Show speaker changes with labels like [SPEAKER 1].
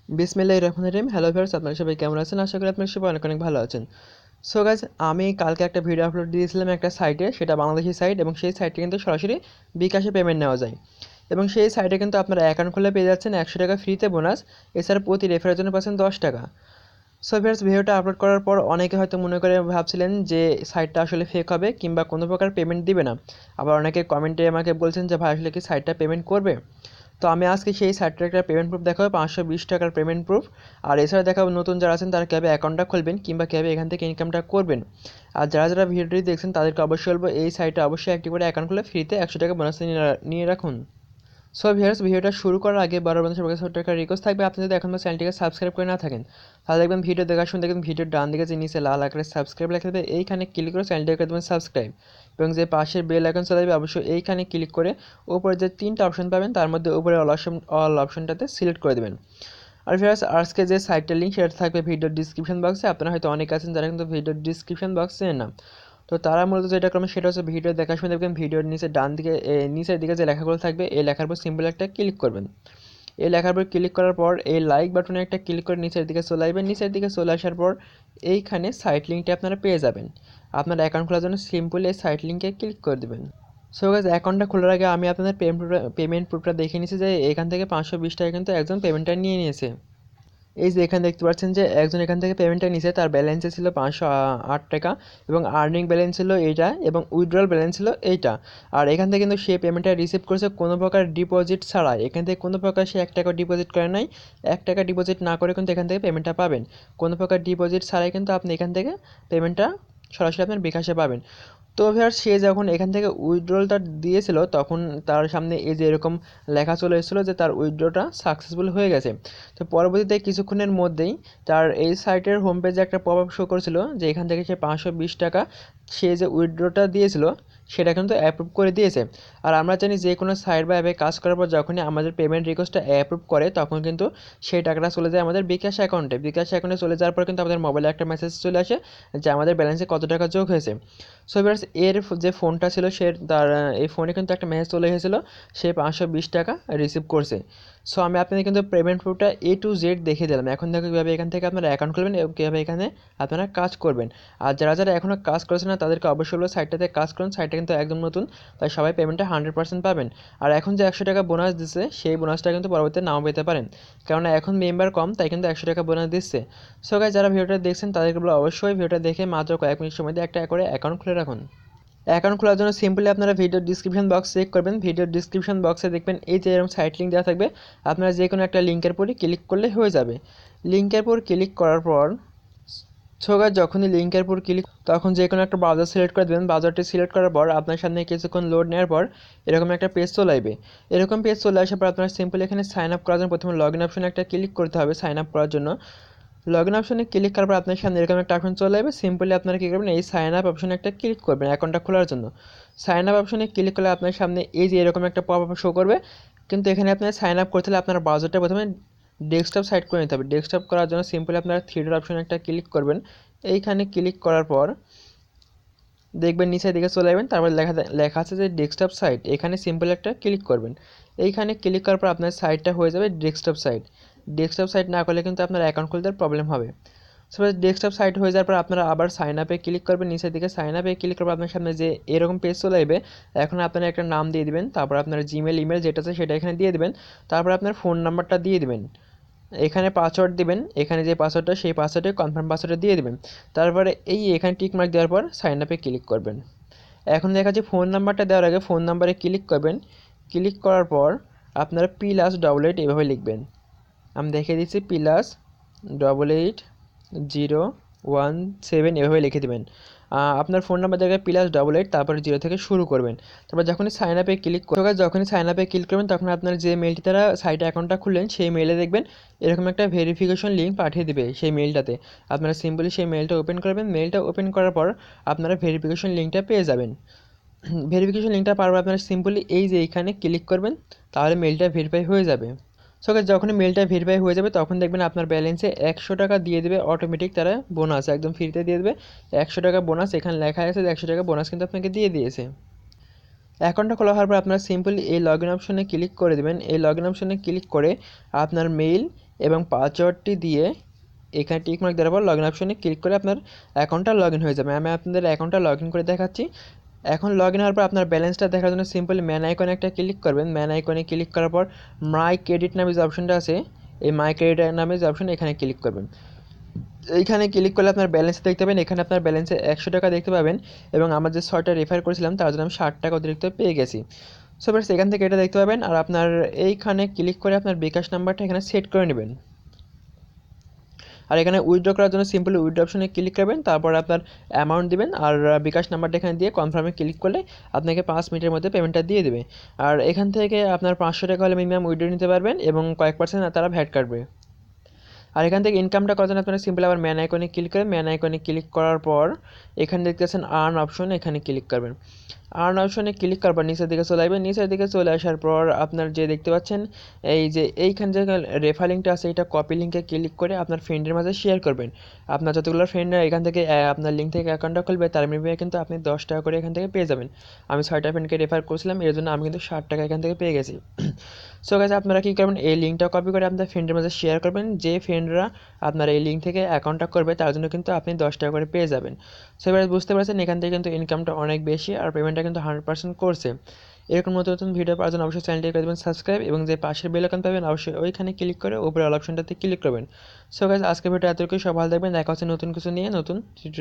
[SPEAKER 1] বিসমিল্লাহির রহমানির রহিম। Hello viewers, আপনারা সবাই কেমন আছেন? আশা করি আপনারা সবাই অনেক অনেক ভালো আছেন। সো গাইস, আমি কালকে একটা ভিডিও আপলোড দিয়েছিলাম একটা সাইটে, সেটা বাংলাদেশি সাইট, এবং সেই সাইটে কিন্তু সরাসরি বিকাশে পেমেন্ট নেওয়া যায়। এবং সেই সাইটে কিন্তু আপনারা অ্যাকাউন্ট খুলে পেয়ে যাচ্ছেন 100 টাকা ফ্রিতে বোনাস। এছাড়া প্রতি রেফারের জন্য পাচ্ছেন 10 টাকা। সো ভিউয়ার্স, ভিডিওটা আপলোড করার পর অনেকে হয়তো মনে করে ভাবছিলেন যে সাইটটা আসলে ফেক হবে কিংবা কোনো প্রকার পেমেন্ট দিবে না। আবার অনেকে কমেন্টে আমাকে বলছেন যে ভাই আসলে কি সাইটটা পেমেন্ট করবে। তো আমি আজকে সেই সাইটটার একটা পেমেন্ট প্রুফ দেখাবো, 520 টাকার পেমেন্ট প্রুফ। আর এছাড়া দেখাবো নতুন যারা আছেন তারা কীভাবে অ্যাকাউন্টটা খুলবেন কিংবা কীভাবে এখান থেকে ইনকামটা করবেন। আর যারা যারা ভিডিওটি দেখছেন তাদেরকে অবশ্যই বলবো এই সাইটে অবশ্যই একটি করে অ্যাকাউন্ট খুলে ফ্রিতে 100 টাকা বোনাস নিয়ে রাখুন। সো ভিউয়ার্স, ভিডিওটা শুরু করার আগে বড় বন্ধু সবার কাছে ছোট্ট একটা রিকোয়েস্ট থাকবে, আপনি যদি এখনও চ্যানেলটিকে সাবস্ক্রাইব করে না থাকেন তাহলে দেখবেন ভিডিও দেখার সময় দেখবেন ভিডিওর ডান দিকে যে নিচে লাল আকারে সাবস্ক্রাইব লেখা থাকবে এইখানে ক্লিক করে চ্যানেলটিকে করে দেবেন সাবস্ক্রাইব, এবং যে পাশের বেল আইকন চলে যাবে অবশ্যই এইখানে ক্লিক করে উপরে যে তিনটা অপশন পাবেন তার মধ্যে উপরে অল অপশনটাতে সিলেক্ট করে দেবেন। আর ভিউয়ার্স, আজকে যে সাইটটার লিঙ্ক সেটা থাকবে ভিডিওর ডিসক্রিপশন বক্সে। আপনারা হয়তো অনেক আছেন যারা কিন্তু ভিডিওর ডিসক্রিপশন বক্সে না, তো তারা মূলত যেটা করবেন সেটা হচ্ছে ভিডিও দেখার সময় দেখবেন ভিডিওর নিচে ডান দিকে নিচের দিকে যে লেখাগুলো থাকবে এই লেখার উপর সিম্পল একটা ক্লিক করবেন। এই লেখার উপর ক্লিক করার পর এই লাইক বাটনে একটা ক্লিক করে নিচের দিকে চলে আসবেন। নিচের দিকে চলে আসার পর এইখানে সাইট লিঙ্কটা আপনারা পেয়ে যাবেন। আপনার অ্যাকাউন্ট খোলার জন্য সিম্পলি এই সাইট লিঙ্কে ক্লিক করে দেবেন। সো গাইস, অ্যাকাউন্টটা খোলার আগে আমি আপনাদের পেমেন্ট প্রুফটা দেখে নিয়েছি যে এখান থেকে 520 টাকা কিন্তু একজন পেমেন্টটা নিয়ে নিয়েছে। এই যে এখানে দেখতে পাচ্ছেন যে একজন এখান থেকে পেমেন্টটা নিয়েছে, তার ব্যালেন্সে ছিল 508 টাকা, এবং আর্নিং ব্যালেন্স ছিল এইটা, এবং উইথড্রল ব্যালেন্স ছিল এইটা। আর এখান থেকে কিন্তু সে পেমেন্টটা রিসিভ করেছে কোনো প্রকার ডিপোজিট ছাড়াই। এখান থেকে কোনো প্রকার সে 1 টাকা ডিপোজিট করে নাই। 1 টাকা ডিপোজিট না করে কিন্তু এখান থেকে পেমেন্টটা পাবেন। কোনো প্রকার ডিপোজিট ছাড়াই কিন্তু আপনি এখান থেকে পেমেন্টটা সরাসরি আপনার বিকাশে পাবেন। তো ভিউয়ার্স, সে যখন এখান থেকে উইথড্রলটা দিয়েছিল তখন তার সামনে এই যে এরকম লেখা চলে এসেছিলো যে তার উইথড্রটা সাকসেসফুল হয়ে গেছে। তো পরবর্তীতে কিছুক্ষণের মধ্যেই তার এই সাইটের হোম পেজে একটা পপ আপ শো করেছিল যে এখান থেকে সে 520 টাকা সে যে উইথড্রটা দিয়েছিল সেটা কিন্তু অ্যাপ্রুভ করে দিয়েছে। আর আমরা জানি যে কোনো সাইট বা অ্যাপে কাজ করার পর যখনই আমাদের পেমেন্ট রিকোয়েস্টটা অ্যাপ্রুভ করে তখন কিন্তু সেই টাকাটা চলে যায় আমাদের বিকাশ অ্যাকাউন্টে। বিকাশ অ্যাকাউন্টে চলে যাওয়ার পর কিন্তু আমাদের মোবাইলে একটা মেসেজ চলে আসে যে আমাদের ব্যালেন্সে কত টাকা যোগ হয়েছে। সো ভিউয়ার্স, এর যে ফোনটা ছিল সে তার এই ফোনে কিন্তু একটা মেসেজ চলে এসেছিলো সে 520 টাকা রিসিভ করছে। সো আমি আপনাদের কিন্তু পেমেন্ট প্রুফটা A to Z দেখিয়ে দিলাম। এখন দেখো কীভাবে এখান থেকে আপনারা অ্যাকাউন্ট খুলবেন এবং কীভাবে এখানে আপনারা কাজ করবেন। আর যারা যারা এখনও কাজ করেছে না তাদেরকে অবশ্যই হলো সাইটটাতে কাজ করুন। সাইটটা কিন্তু একদম নতুন, তাই সবাই পেমেন্টটা 100% পাবেন। আর এখন যে 100 টাকা বোনাস দিচ্ছে সেই বোনাসটা কিন্তু পরবর্তীতে নাও পেতে পারেন, কেননা এখন মেম্বার কম তাই কিন্তু 100 টাকা বোনাস দিচ্ছে। সো গাইস, যারা ভিডিওটা দেখছেন তাদেরকে বলো অবশ্যই ভিডিওটা দেখে মাত্র কয়েক মিনিট সময় দিয়ে একটা করে অ্যাকাউন্ট খুলে রাখুন। অ্যাকাউন্ট খোলার জন্য সিম্পলি আপনারা ভিডিওর ডিসক্রিপশন বক্স চেক করবেন। ভিডিওর ডিসক্রিপশন বক্সে দেখবেন এই যে এরকম সাইট লিঙ্ক দেওয়া থাকবে, আপনারা যে কোনো একটা লিঙ্কের পরই ক্লিক করলে হয়ে যাবে। লিঙ্কের পর ক্লিক করার পর ছোগা যখনই লিঙ্কের পর ক্লিক তখন যে কোনো একটা ব্রাউজার সিলেক্ট করে দেবেন। ব্রাউজারটি সিলেক্ট করার পর আপনার সামনে কিছুক্ষণ লোড নেওয়ার পর এরকম একটা পেজ চলে আসবে। এরকম পেজ চলে আসার পর আপনারা সিম্পলি এখানে সাইন আপ করার জন্য প্রথমে লগ ইন অপশনে একটা ক্লিক করতে হবে। সাইন আপ করার জন্য লগ ইন অপশনে ক্লিক করার পর আপনার সামনে এরকম একটা অপশন চলে যাবে। সিম্পলি আপনারা কী করবেন, এই সাইন আপ অপশনে একটা ক্লিক করবেন অ্যাকাউন্টটা খোলার জন্য। সাইন আপ অপশনে ক্লিক করলে আপনার সামনে এই যে এরকম একটা পপ আপ শো করবে, কিন্তু এখানে আপনার সাইন আপ করতে হলে আপনার ব্রাউজারটা প্রথমে ডেস্কটপ সাইট করে নিতে হবে। ডেস্কটপ করার জন্য সিম্পলি আপনারা থ্রি ডট অপশনে একটা ক্লিক করবেন। এইখানে ক্লিক করার পর দেখবেন নিচের দিকে চলে যাবেন, তারপর লেখা আছে যে ডেস্কটপ সাইট, এখানে সিম্পল একটা ক্লিক করবেন। এইখানে ক্লিক করার পর আপনার সাইটটা হয়ে যাবে ডেস্কটপ সাইট। ডেস্কটপ সাইট না করলে কিন্তু আপনার অ্যাকাউন্ট খুলতে প্রবলেম হবে। সো ডেস্কটপ সাইট হয়ে যাওয়ার পর আপনারা আবার সাইন আপে ক্লিক করবেন। নিচের দিকে সাইন আপে ক্লিক করবেন, আপনার সামনে যে এরকম পেজ চলে আসবে। এখন আপনারা একটা নাম দিয়ে দিবেন, তারপর আপনার জিমেল ইমেল যেটা আছে সেটা এখানে দিয়ে দিবেন, তারপর আপনার ফোন নাম্বারটা দিয়ে দিবেন। এখানে পাসওয়ার্ড দিবেন, এখানে যে পাসওয়ার্ডটা সেই পাসওয়ার্ডে কনফার্ম পাসওয়ার্ডে দিয়ে দিবেন। তারপরে এই এখানে টিক মার্ক দেওয়ার পর সাইন আপে ক্লিক করবেন। এখন দেখা যাচ্ছে ফোন নাম্বারটা দেওয়ার আগে ফোন নাম্বারে ক্লিক করবেন। ক্লিক করার পর আপনারা +88 এভাবে লিখবেন। আমি দেখিয়ে দিচ্ছি +88 017 এভাবে লিখে দেবেন। আপনার ফোন নাম্বার জায়গায় +88 তারপরে 0 থেকে শুরু করবেন। তারপর যখনই সাইন আপে ক্লিক যখনই সাইন আপে ক্লিক করবেন তখন আপনার যে মেলটি দ্বারা সাইটে অ্যাকাউন্টটা খুললেন সেই মেলে দেখবেন এরকম একটা ভেরিফিকেশন লিঙ্ক পাঠিয়ে দেবে সেই মেলটাতে। আপনারা সিম্পলি সেই মেলটা ওপেন করবেন। মেলটা ওপেন করার পর আপনারা ভেরিফিকেশন লিঙ্কটা পেয়ে যাবেন। ভেরিফিকেশন লিঙ্কটা পাওয়ার পর আপনারা সিম্পলি এই যে এইখানে ক্লিক করবেন, তাহলে মেলটা ভেরিফাই হয়ে যাবে। সো গাইস, যখনই মেলটা ভেরিফাই হয়ে যাবে তখন দেখবেন আপনার ব্যালেন্সে 100 টাকা দিয়ে দেবে অটোমেটিক, তারা বোনাস একদম ফ্রিতে দিয়ে দেবে 100 টাকা বোনাস। এখানে লেখা আছে যে 100 টাকা বোনাস কিন্তু আপনাকে দিয়ে দিয়েছে। অ্যাকাউন্টটা খোলা হওয়ার পর আপনারা সিম্পলি এই লগ ইন অপশনে ক্লিক করে দেবেন। এই লগ ইন অপশনে ক্লিক করে আপনার মেইল এবং পাসওয়ার্ডটি দিয়ে এখানে টিক মার্ক দেওয়ার পর লগ ইন অপশনে ক্লিক করে আপনার অ্যাকাউন্টটা লগ ইন হয়ে যাবে। আমি আপনাদের অ্যাকাউন্টটা লগ ইন করে দেখাচ্ছি। এখন লগ ইন হওয়ার পর আপনার ব্যালেন্সটা দেখার জন্য সিম্পলি ম্যান আইকনে একটা ক্লিক করবেন। ম্যান আইকনে ক্লিক করার পর মাই ক্রেডিট নামে যে অপশনটা আছে, এই মাই ক্রেডিট নামে যে অপশন, এখানে ক্লিক করবেন। এইখানে ক্লিক করলে আপনার ব্যালেন্স দেখতে পাবেন। এখানে আপনার ব্যালেন্সে 100 টাকা দেখতে পাবেন এবং আমার যে ছয়টা রেফার করেছিলাম তার জন্য আমি 60 টাকা অতিরিক্ত পেয়ে গেছি। সো এবার সেখান থেকে এটা দেখতে পাবেন। আর আপনার এইখানে ক্লিক করে আপনার বিকাশ নাম্বারটা এখানে সেট করে নেবেন। আর এখানে উইথড্র করার জন্য সিম্পলি উইথড্র অপশনে ক্লিক করবেন, তারপর আপনার অ্যামাউন্ট দিবেন আর বিকাশ নাম্বারটা এখানে দিয়ে কনফার্মে ক্লিক করলে আপনাকে 5 মিনিটের মধ্যে পেমেন্টটা দিয়ে দেবে। আর এখান থেকে আপনার 500 টাকা হলে মিনিমাম উইথড্র নিতে পারবেন এবং কয়েক পার্সেন্ট তারা ভ্যাট কাটবে। আর এখান থেকে ইনকামটা করার জন্য আপনারা সিম্পলি আবার ম্যান আইকনে ক্লিক করবেন। ম্যান আইকনে ক্লিক করার পর এখানে দেখতেছেন আর্ন অপশন, এখানে ক্লিক করবেন। আর্ন অপশনে ক্লিক করার পর নিচের দিকে চলে আসবেন। নিচের দিকে চলে আসার পর আপনার যে দেখতে পাচ্ছেন এই যে এইখানে যে রেফার লিঙ্কটা আছে, এটা কপি লিঙ্কে ক্লিক করে আপনার ফ্রেন্ডের মাঝে শেয়ার করবেন। আপনার যতগুলো ফ্রেন্ড এখান থেকে আপনার লিঙ্ক থেকে অ্যাকাউন্টটা খুলবে তার বিনিময়ে কিন্তু আপনি 10 টাকা করে এখান থেকে পেয়ে যাবেন। আমি 6টা ফ্রেন্ডকে রেফার করছিলাম, এর জন্য আমি কিন্তু 60 টাকা এখান থেকে পেয়ে গেছি। সো গাইস, আপনারা কী করবেন, এই লিঙ্কটা কপি করে আপনার ফ্রেন্ডের মাঝে শেয়ার করবেন। যে ফ্রেন্ডরা আপনার এই লিঙ্ক থেকে অ্যাকাউন্টটা করবে তার জন্য কিন্তু আপনি 10 টাকা করে পেয়ে যাবেন। সো এবার বুঝতে পারছেন এখান থেকে কিন্তু ইনকামটা অনেক বেশি আর পেমেন্টটা কিন্তু 100% করছে। এরকম নতুন নতুন ভিডিও পাওয়ার জন্য অবশ্যই চ্যানেলটি করে দেবেন সাবস্ক্রাইব এবং যে পাশের বেল আইকন পাবেন অবশ্যই ওইখানে ক্লিক করে উপরে অল অপশনটাতে ক্লিক করবেন। সো গাইস, আজকের ভিডিও এতটুকুই। সব ভালো থাকবেন, দেখা হচ্ছে নতুন কিছু নিয়ে নতুন